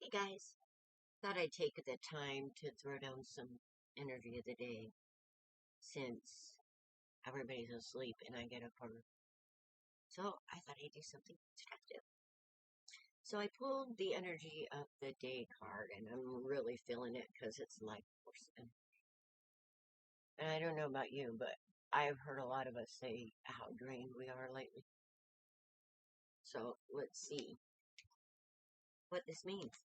Hey guys, thought I'd take the time to throw down some energy of the day since everybody's asleep and I get up early. So I thought I'd do something constructive. So I pulled the energy of the day card and I'm really feeling it because it's life force. And I don't know about you, but I've heard a lot of us say how drained we are lately. So let's see what this means.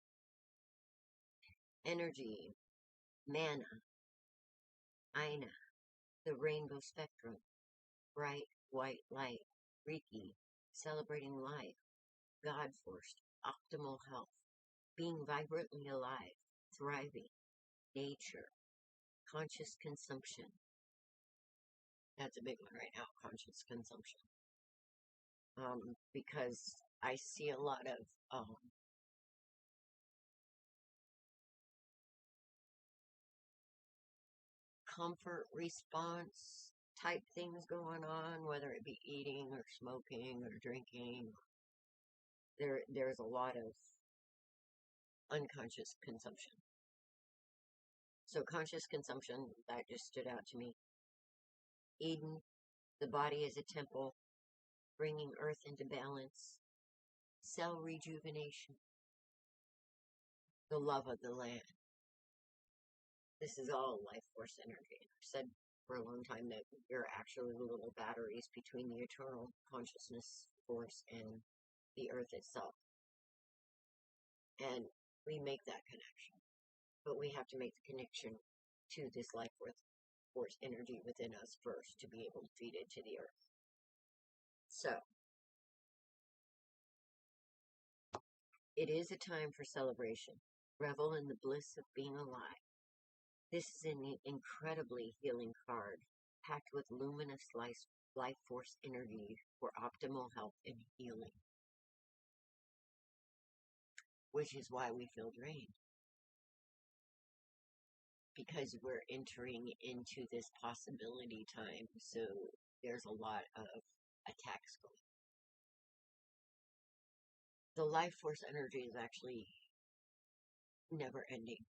Energy, mana, aina, the rainbow spectrum, bright white light, Reiki, celebrating life, God force, optimal health, being vibrantly alive, thriving, nature, conscious consumption. That's a big one right now, conscious consumption. Because I see a lot of comfort response type things going on, whether it be eating or smoking or drinking. There's a lot of unconscious consumption. So conscious consumption, that just stood out to me. Eden, the body is a temple, bringing earth into balance. Cell rejuvenation, the love of the land. This is all life force energy. I've said for a long time that we're actually little batteries between the eternal consciousness force and the earth itself. And we make that connection. But we have to make the connection to this life force energy within us first to be able to feed it to the earth. So, it is a time for celebration. Revel in the bliss of being alive. This is an incredibly healing card, packed with luminous life force energy for optimal health and healing, which is why we feel drained. Because we're entering into this possibility time, so there's a lot of attacks going. The life force energy is actually never ending.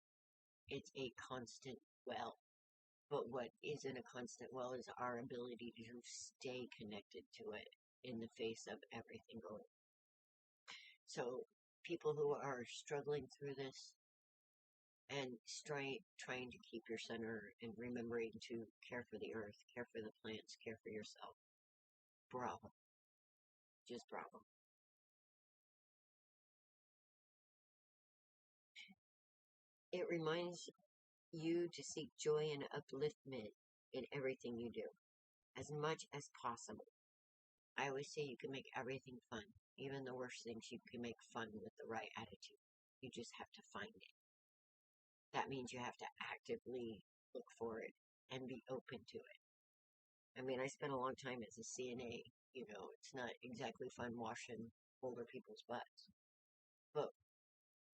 It's a constant well. But what isn't a constant well is our ability to stay connected to it in the face of everything going on. So people who are struggling through this and trying to keep your center and remembering to care for the earth, care for the plants, care for yourself. Bravo. Just bravo. It reminds you to seek joy and upliftment in everything you do, as much as possible. I always say you can make everything fun. Even the worst things you can make fun with the right attitude. You just have to find it. That means you have to actively look for it and be open to it. I mean, I spent a long time as a CNA. It's not exactly fun washing older people's butts. But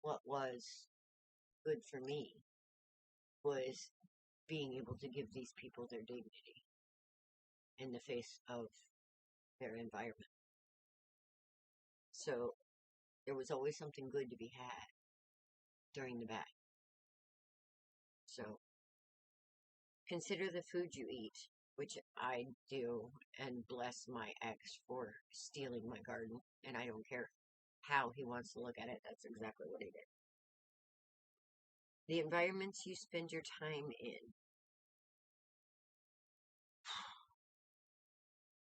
what was good for me was being able to give these people their dignity in the face of their environment. So there was always something good to be had during the bad. So consider the food you eat, which I do, and bless my ex for stealing my garden, and I don't care how he wants to look at it, that's exactly what he did. The environments you spend your time in,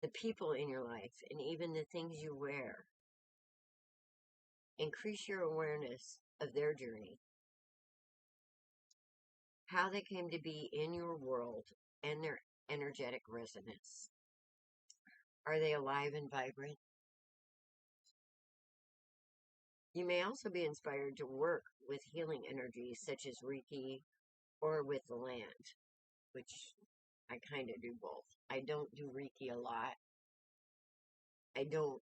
the people in your life, and even the things you wear, increase your awareness of their journey, how they came to be in your world, and their energetic resonance. Are they alive and vibrant? You may also be inspired to work with healing energies such as Reiki or with the land, which I kind of do both. I don't do Reiki a lot. I don't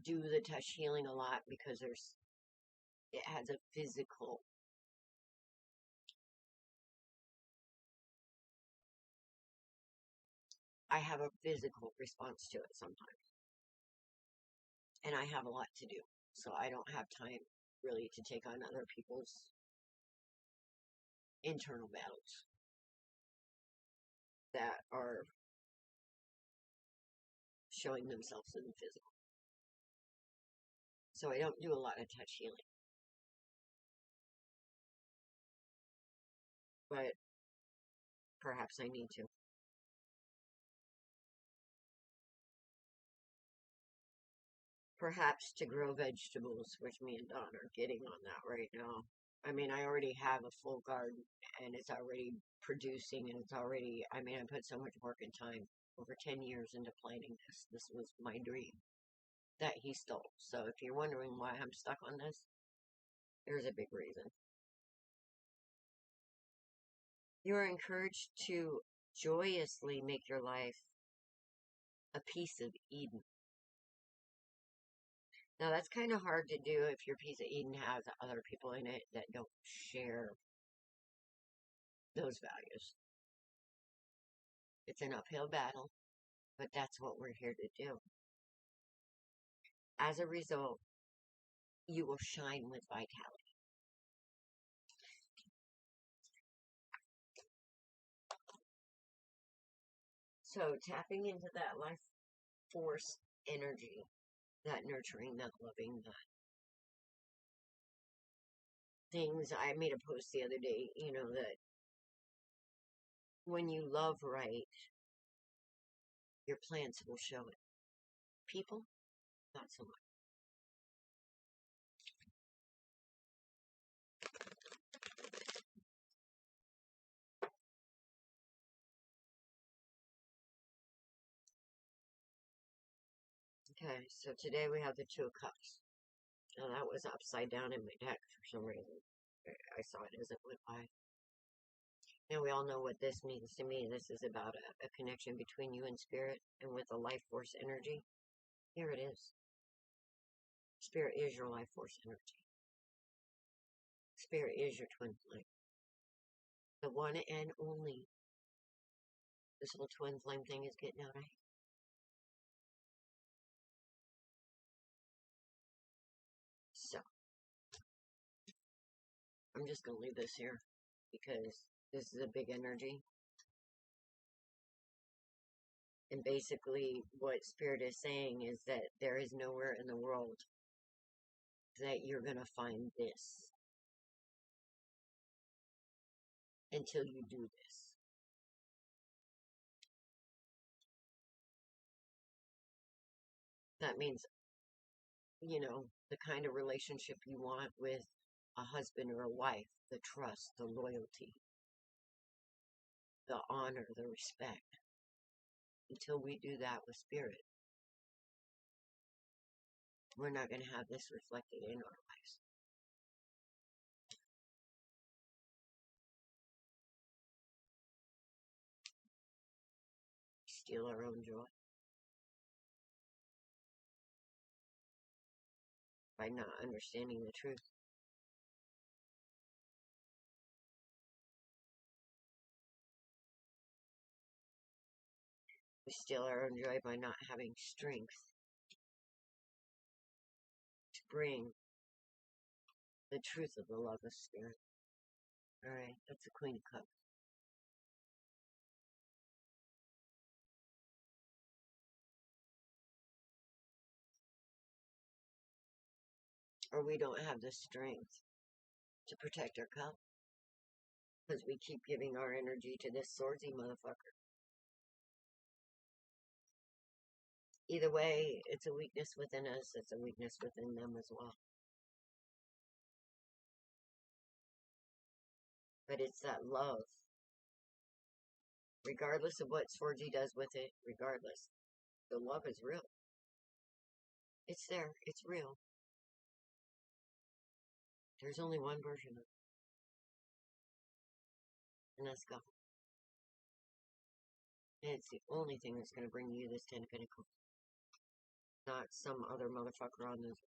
do the touch healing a lot because it has a physical I have a physical response to it sometimes. And I have a lot to do. So I don't have time really to take on other people's internal battles that are showing themselves in the physical. So I don't do a lot of touch healing. But perhaps I need to. Perhaps to grow vegetables, which me and Don are getting on that right now. I mean, I already have a full garden and it's already producing and it's already, I mean, I put so much work and time over 10 years into planning this. This was my dream that he stole. So if you're wondering why I'm stuck on this, there's a big reason. You are encouraged to joyously make your life a piece of Eden. Now that's kind of hard to do if your piece of Eden has other people in it that don't share those values. It's an uphill battle, but that's what we're here to do. As a result, you will shine with vitality. So tapping into that life force energy, that nurturing, that loving, that things. I made a post the other day, that when you love right, your plants will show it. People, not so much. Okay, so today we have the Two of Cups. Now that was upside down in my deck for some reason. I saw it as it went by. And we all know what this means to me. This is about a connection between you and spirit and with the life force energy. Here it is. Spirit is your life force energy. Spirit is your twin flame. The one and only. This whole twin flame thing is getting out of hand. So, I'm just going to leave this here because this is a big energy. And basically, what Spirit is saying is that there is nowhere in the world that you're going to find this until you do this. That means, the kind of relationship you want with a husband or a wife, the trust, the loyalty, the honor, the respect. Until we do that with Spirit, we're not going to have this reflected in our lives. Steal our own joy by not understanding the truth. We steal our own joy by not having strength to bring the truth of the love of Spirit. Alright, that's the Queen of Cups. Or we don't have the strength to protect our cup. Because we keep giving our energy to this swordsy motherfucker. Either way, it's a weakness within us, it's a weakness within them as well. But it's that love. Regardless of what Swordsy does with it, regardless, the love is real. It's there, it's real. There's only one version of it. And that's God. And it's the only thing that's going to bring you this 10 of Pentacles. Not some other motherfucker on this.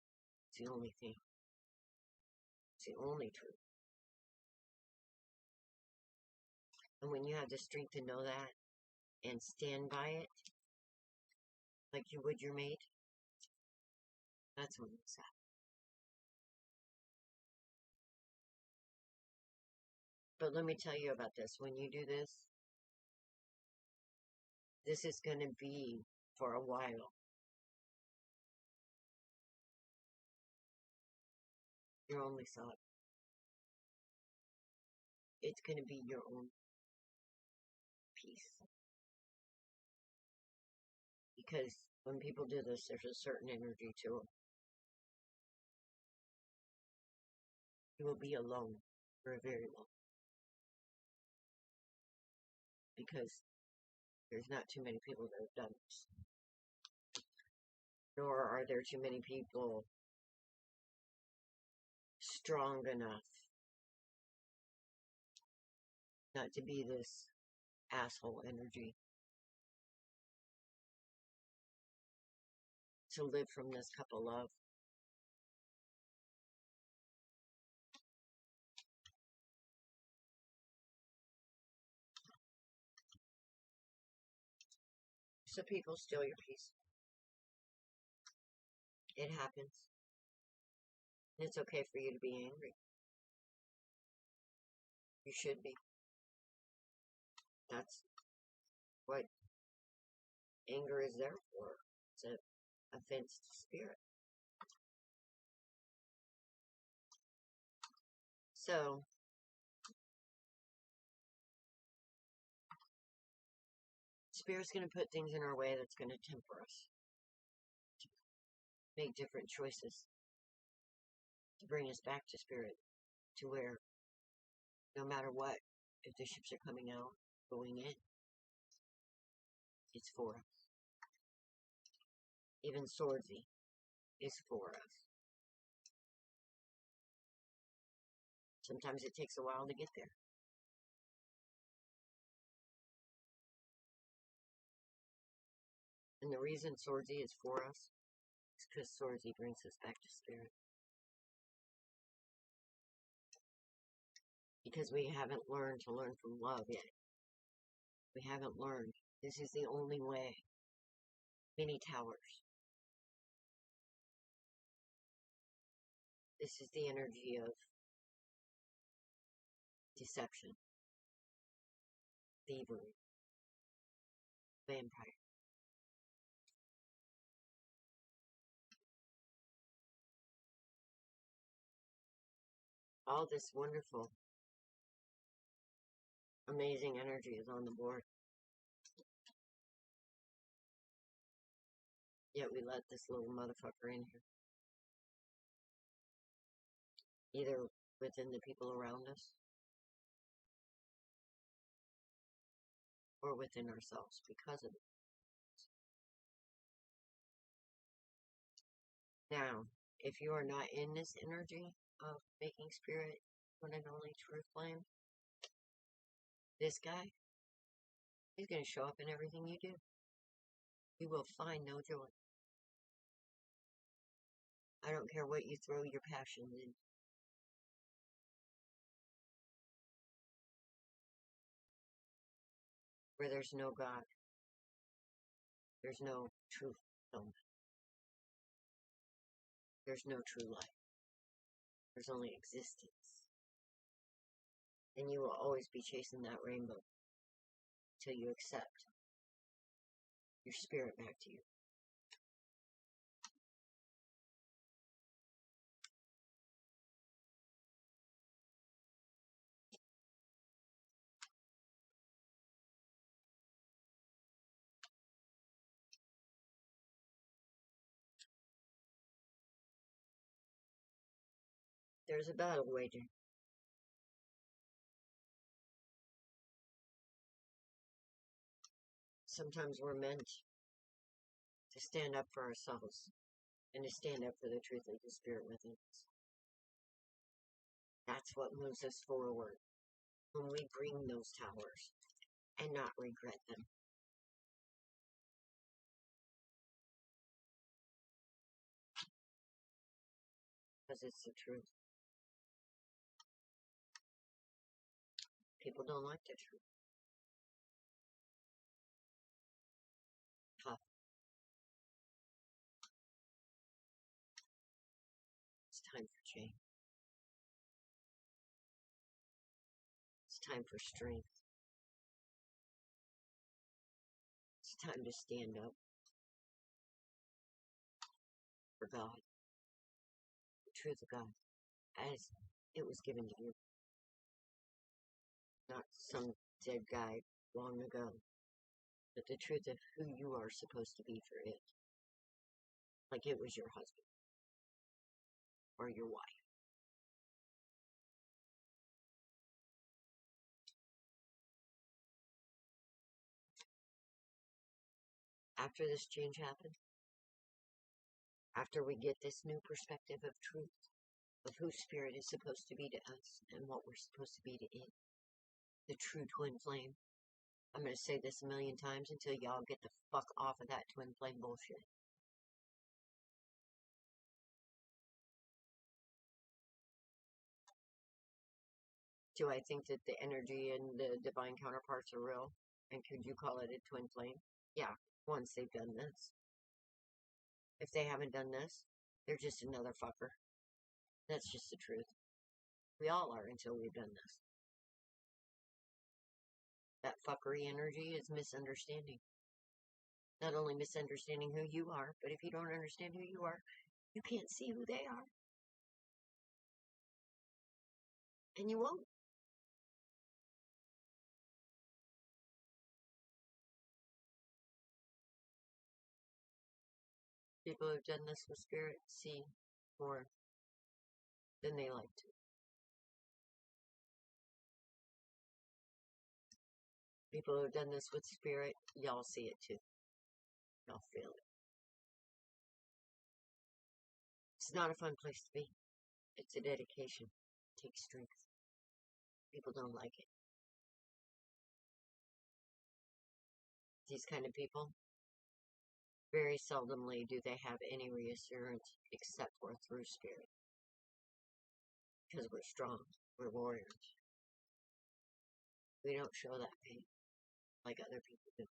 It's the only thing. It's the only truth. And when you have the strength to know that and stand by it, like you would your mate, that's when it's at. But let me tell you about this. When you do this, this is going to be for a while. Your only thought. It's going to be your own peace. Because when people do this, there's a certain energy to them. You will be alone for a very long. Because there's not too many people that have done this. Nor are there too many people strong enough not to be this asshole energy. To live from this cup of love. So people steal your peace. It happens. And it's okay for you to be angry. You should be. That's what anger is there for. It's an offense to spirit. So, spirit's going to put things in our way that's going to temper us. To make different choices. To bring us back to spirit. To where, no matter what, if the ships are coming out, going in, it's for us. Even Swordsy is for us. Sometimes it takes a while to get there. And the reason Swordsy is for us is because Swordsy brings us back to spirit. Because we haven't learned to learn from love yet. We haven't learned. This is the only way. Many towers. This is the energy of deception, thievery, vampire. All this wonderful, amazing energy is on the board. Yet we let this little motherfucker in here. Either within the people around us, or within ourselves because of it. Now, if you are not in this energy of making spirit one and only true flame, this guy, he's going to show up in everything you do. You will find no joy. I don't care what you throw your passions in. Where there's no God, there's no true fulfillment. There's no true life. There's only existence. And you will always be chasing that rainbow till you accept your spirit back to you. There's a battle waging. Sometimes we're meant to stand up for ourselves and to stand up for the truth of the spirit within us. That's what moves us forward when we bring those towers and not regret them. Because it's the truth. People don't like the truth. Tough. It's time for change. time for strength. It's time to stand up for God, the truth of God, as it was given to you. Not some dead guy long ago, but the truth of who you are supposed to be for it. Like it was your husband or your wife. After this change happened, after we get this new perspective of truth, of who Spirit is supposed to be to us and what we're supposed to be to it, the true twin flame. I'm going to say this a million times until y'all get the fuck off of that twin flame bullshit. Do I think that the energy and the divine counterparts are real? And could you call it a twin flame? Yeah, once they've done this. If they haven't done this, they're just another fucker. That's just the truth. We all are until we've done this. That fuckery energy is misunderstanding. Not only misunderstanding who you are, but if you don't understand who you are, you can't see who they are. And you won't. People who've done this with Spirit see more than they like to. People who've done this with Spirit, y'all see it too. Y'all feel it. It's not a fun place to be. It's a dedication. It takes strength. People don't like it. These kind of people, very seldomly do they have any reassurance except for through Spirit. Because we're strong. We're warriors. We don't show that pain like other people do.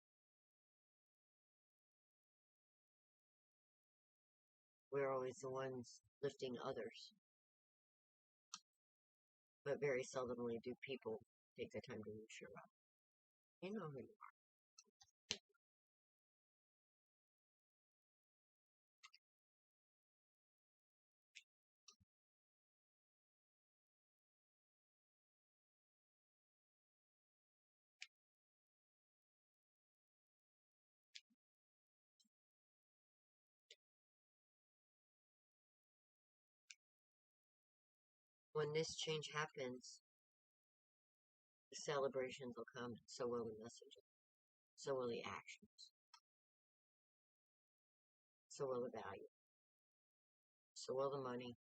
We're always the ones lifting others. But very seldomly do people take the time to reassure us. You know who you are. When this change happens, the celebrations will come, and so will the messages. So will the actions. So will the value. So will the money.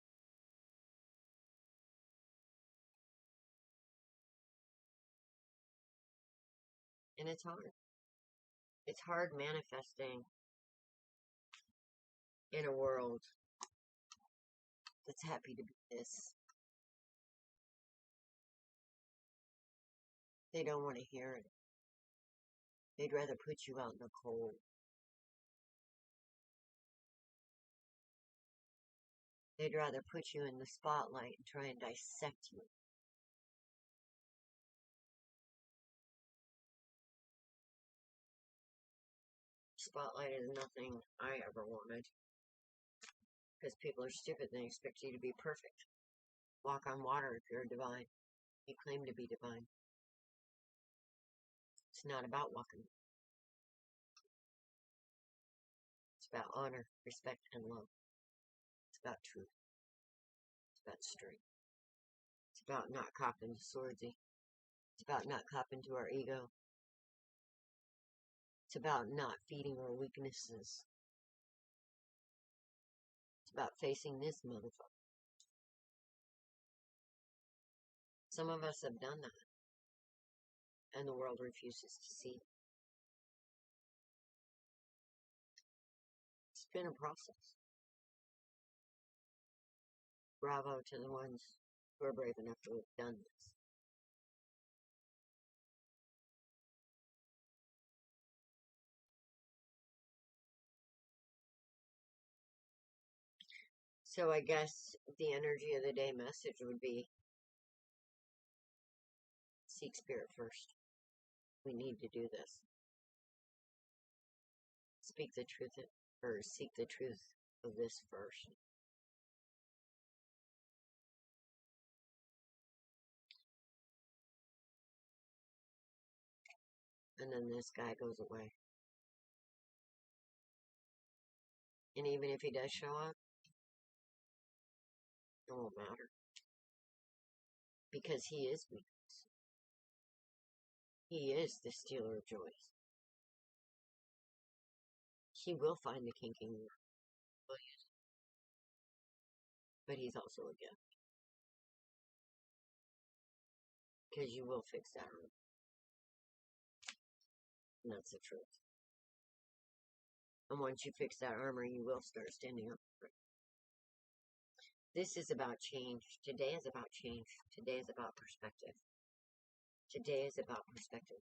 And it's hard. It's hard manifesting in a world that's happy to be this. They don't want to hear it. They'd rather put you out in the cold. They'd rather put you in the spotlight and try and dissect you. Spotlight is nothing I ever wanted. Because people are stupid and they expect you to be perfect. Walk on water if you're divine. You claim to be divine. It's not about walking. It's about honor, respect, and love. It's about truth. It's about strength. It's about not copping to swordsy. It's about not copping to our ego. It's about not feeding our weaknesses. It's about facing this motherfucker. Some of us have done that. And the world refuses to see it. It's been a process. Bravo to the ones who are brave enough to have done this. So I guess the energy of the day message would be seek spirit first. We need to do this. Speak the truth, or seek the truth of this first. And then this guy goes away. And even if he does show up, it won't matter. Because he is weakness. He is the stealer of joys. He will find the kink in you. But he's also a gift. Because you will fix that armor. And that's the truth. And once you fix that armor, you will start standing up for it. This is about change. Today is about change. Today is about perspective. Today is about perspective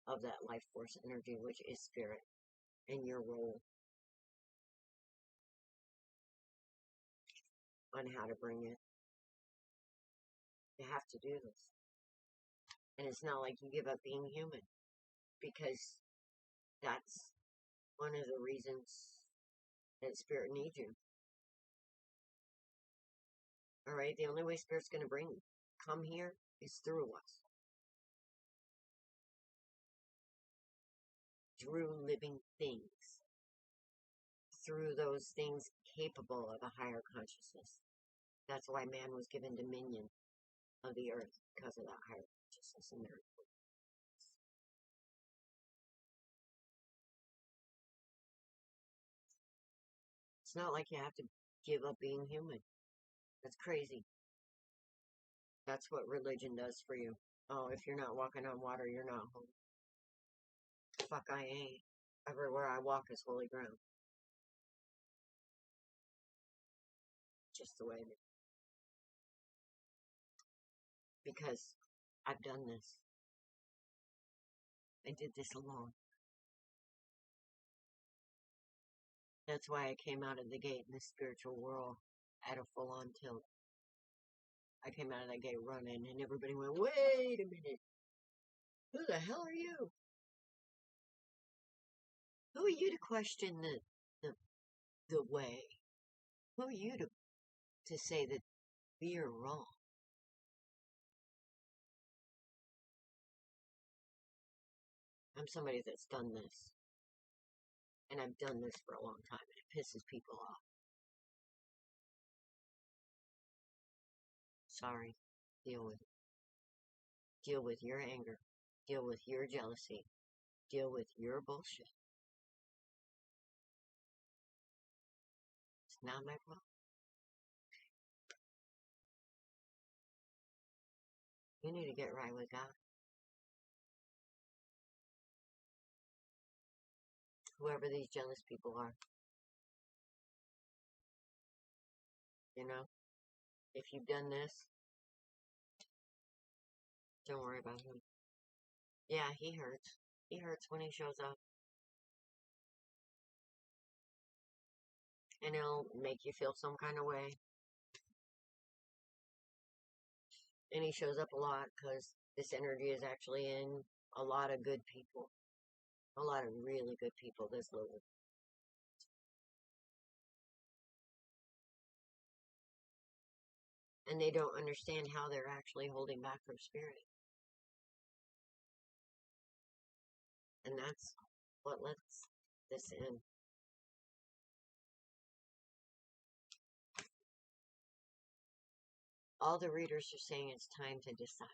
of that life force energy, which is spirit, and your role on how to bring it. You have to do this. And it's not like you give up being human, because that's one of the reasons that spirit needs you. Alright, the only way spirit's going to come here is through us. Through living things. Through those things capable of a higher consciousness. That's why man was given dominion of the earth, because of that higher consciousness in there. It's not like you have to give up being human. That's crazy. That's what religion does for you. Oh, if you're not walking on water, you're not holy. Fuck, I ain't. Everywhere I walk is holy ground. Just the way it is. Because I've done this. I did this alone. That's why I came out of the gate in the spiritual world at a full-on tilt. I came out of that gate running, and everybody went, wait a minute. Who the hell are you? Who are you to question the way? Who are you to say that we are wrong? I'm somebody that's done this. And I've done this for a long time, and it pisses people off. Sorry. Deal with it. Deal with your anger. Deal with your jealousy. Deal with your bullshit. It's not my problem. You need to get right with God. Whoever these jealous people are. You know? If you've done this, don't worry about him. Yeah, he hurts. He hurts when he shows up. And he'll make you feel some kind of way. And he shows up a lot because this energy is actually in a lot of good people. A lot of really good people this little. And they don't understand how they're actually holding back from spirit. And that's what lets this in. All the readers are saying it's time to decide.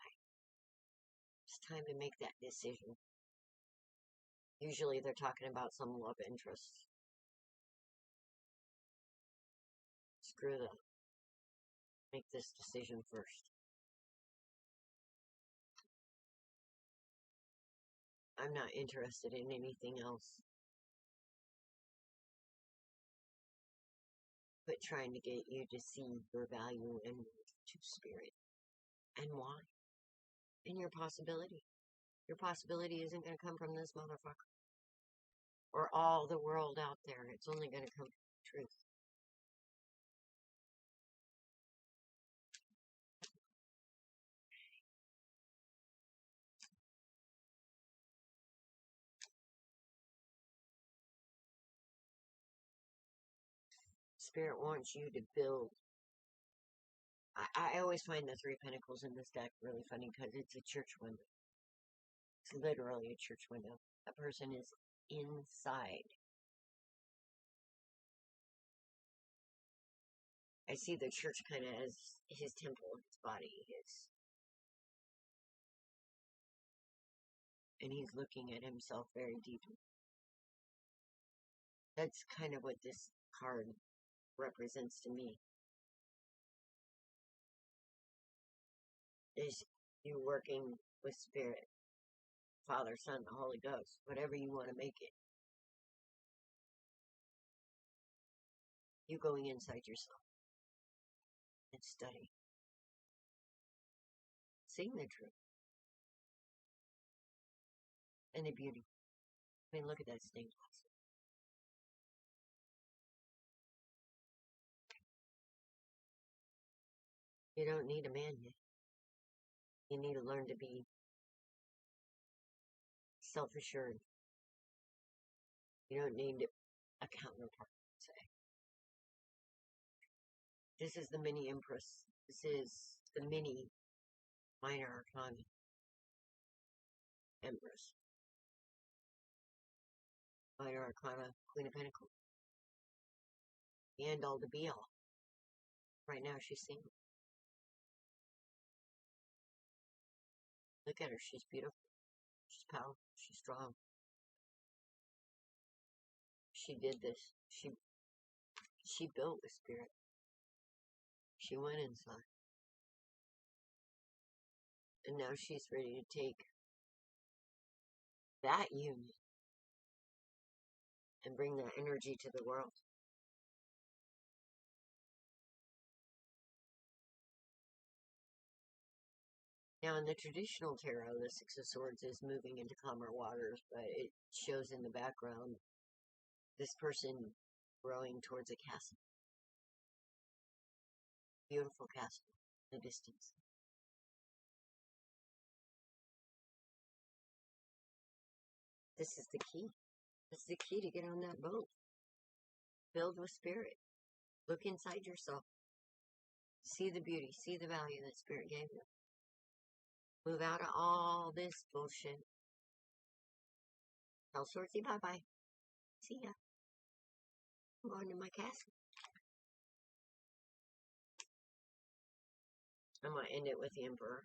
It's time to make that decision. Usually they're talking about some love interest. Screw that. Make this decision first. I'm not interested in anything else but trying to get you to see your value and to spirit. And why? And your possibility. Your possibility isn't going to come from this motherfucker. Or all the world out there. It's only going to come from truth. Spirit wants you to build. I always find the Three Pentacles in this deck really funny because it's a church window. It's literally a church window. That person is inside. I see the church kind of as his temple, his body, and he's looking at himself very deeply. That's kind of what this card represents to me. Is you working with Spirit, Father, Son, the Holy Ghost, whatever you want to make it. You going inside yourself and study. Seeing the truth. And the beauty. I mean, look at that stained glass. You don't need a man yet. You need to learn to be self-assured. You don't need a counterpart, say. This is the mini Empress. This is the mini Minor Arcana Empress. Minor Arcana Queen of Pentacles. The end all to be all. Right now she's single. Look at her. She's beautiful. She's powerful. She's strong. She did this. She built with Spirit. She went inside. And now she's ready to take that union and bring that energy to the world. Now, in the traditional tarot, the Six of Swords is moving into calmer waters, but it shows in the background this person rowing towards a castle. Beautiful castle in the distance. This is the key. This is the key to get on that boat. Build with Spirit. Look inside yourself. See the beauty. See the value that Spirit gave you. Move out of all this bullshit. Tell Swordsy bye-bye. See ya. I'm going to my castle. I'm going to end it with the Emperor.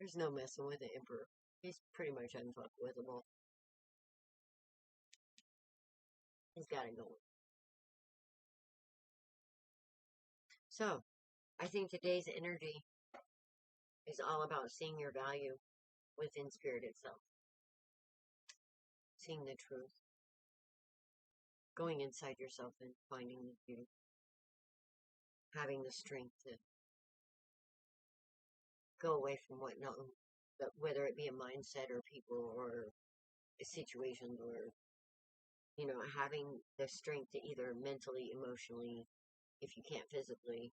There's no messing with the Emperor. He's pretty much unfuckwithable. He's got it going. So, I think today's energy is all about seeing your value within Spirit itself. Seeing the truth. Going inside yourself and finding the beauty. Having the strength to go away from what no, but whether it be a mindset or people or situations or, you know, having the strength to either mentally, emotionally, if you can't physically,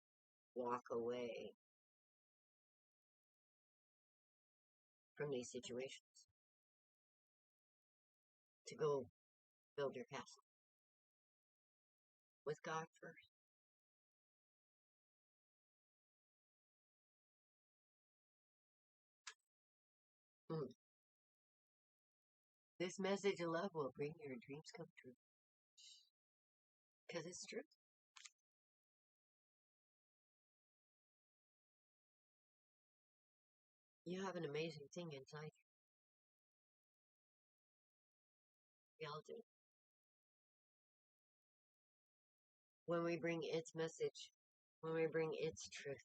walk away from these situations. To go build your castle. With God first. This message of love will bring your dreams come true. Because it's true. You have an amazing thing inside you. Y'all do. When we bring its message, when we bring its truth,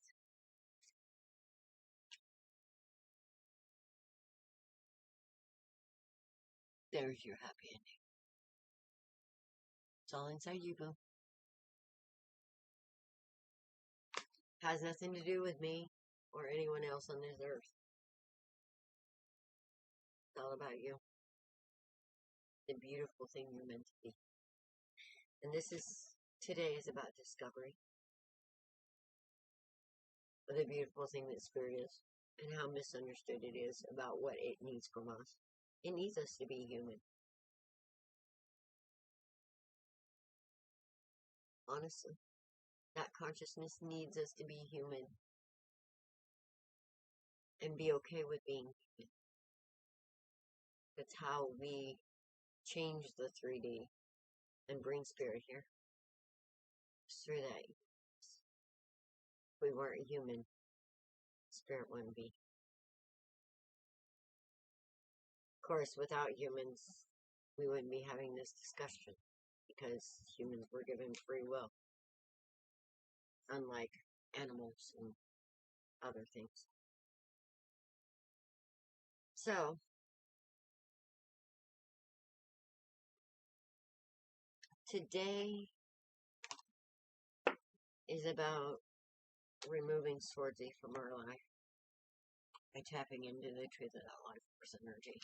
there's your happy ending. It's all inside you, boo. Has nothing to do with me or anyone else on this earth. It's all about you. The beautiful thing you're meant to be. And today is about discovery. Of the beautiful thing that Spirit is. And how misunderstood it is about what it needs from us. It needs us to be human. Honestly, that consciousness needs us to be human and be okay with being human. That's how we change the 3D and bring spirit here. It's through that. If we weren't human, spirit wouldn't be. Of course, without humans, we wouldn't be having this discussion because humans were given free will, unlike animals and other things. So, today is about removing swordsy from our life by tapping into the truth of that life force energy,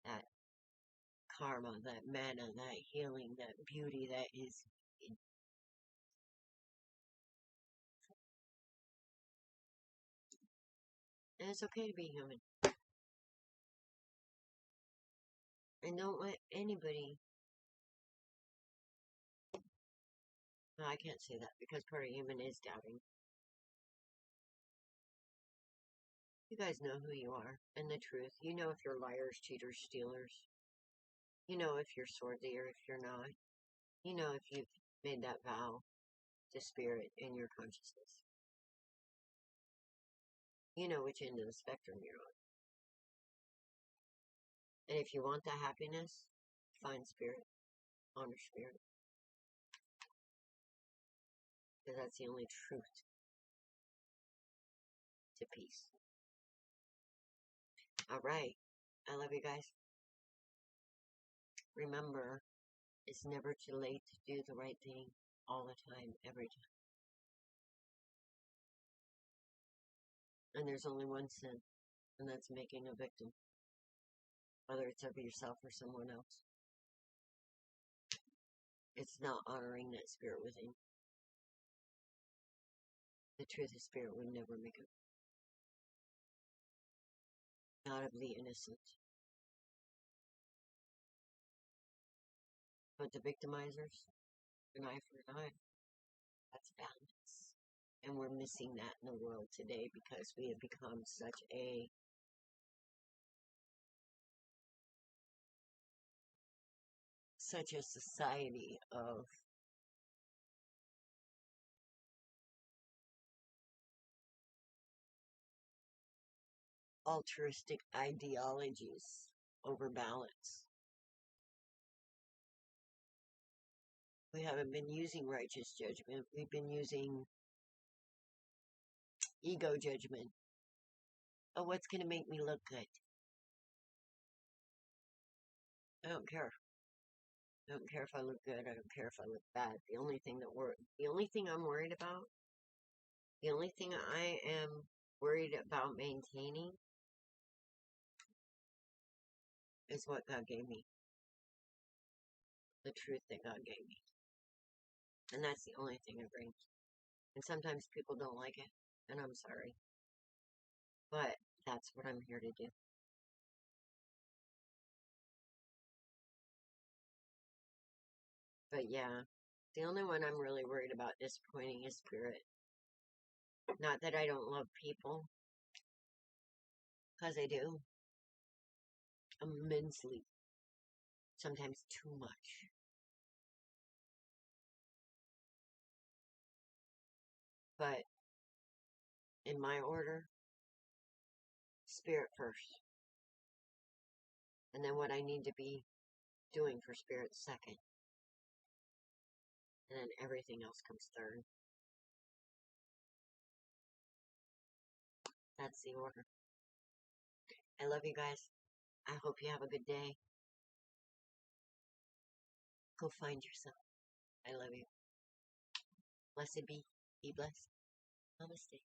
that karma, that mana, that healing, that beauty that is in. And it's okay to be human. And don't let anybody. No, I can't say that because part of human is doubting. You guys know who you are and the truth. You know if you're liars, cheaters, stealers. You know if you're swordsy or if you're not. You know if you've made that vow to spirit in your consciousness. You know which end of the spectrum you're on. And if you want that happiness, find spirit. Honor spirit. Because that's the only truth to peace. Alright. I love you guys. Remember, it's never too late to do the right thing all the time, every time. And there's only one sin, and that's making a victim. Whether it's of yourself or someone else. It's not honoring that spirit within. The truth of spirit would never make it. Not of the innocent. But the victimizers, an eye for an eye. That's balance. And we're missing that in the world today because we have become such a society of altruistic ideologies over balance. We haven't been using righteous judgment. We've been using ego judgment. Oh, what's going to make me look good? I don't care. I don't care if I look good. I don't care if I look bad. The only thing I'm worried about, the only thing I am worried about maintaining is what God gave me. The truth that God gave me. And that's the only thing I bring. And sometimes people don't like it, and I'm sorry. But that's what I'm here to do. But yeah, the only one I'm really worried about disappointing is spirit. Not that I don't love people, because I do. Immensely. Sometimes too much. But in my order, spirit first. And then what I need to be doing for spirit second. And then everything else comes third. That's the order. I love you guys. I hope you have a good day. Go find yourself. I love you. Blessed be. Be blessed. Namaste.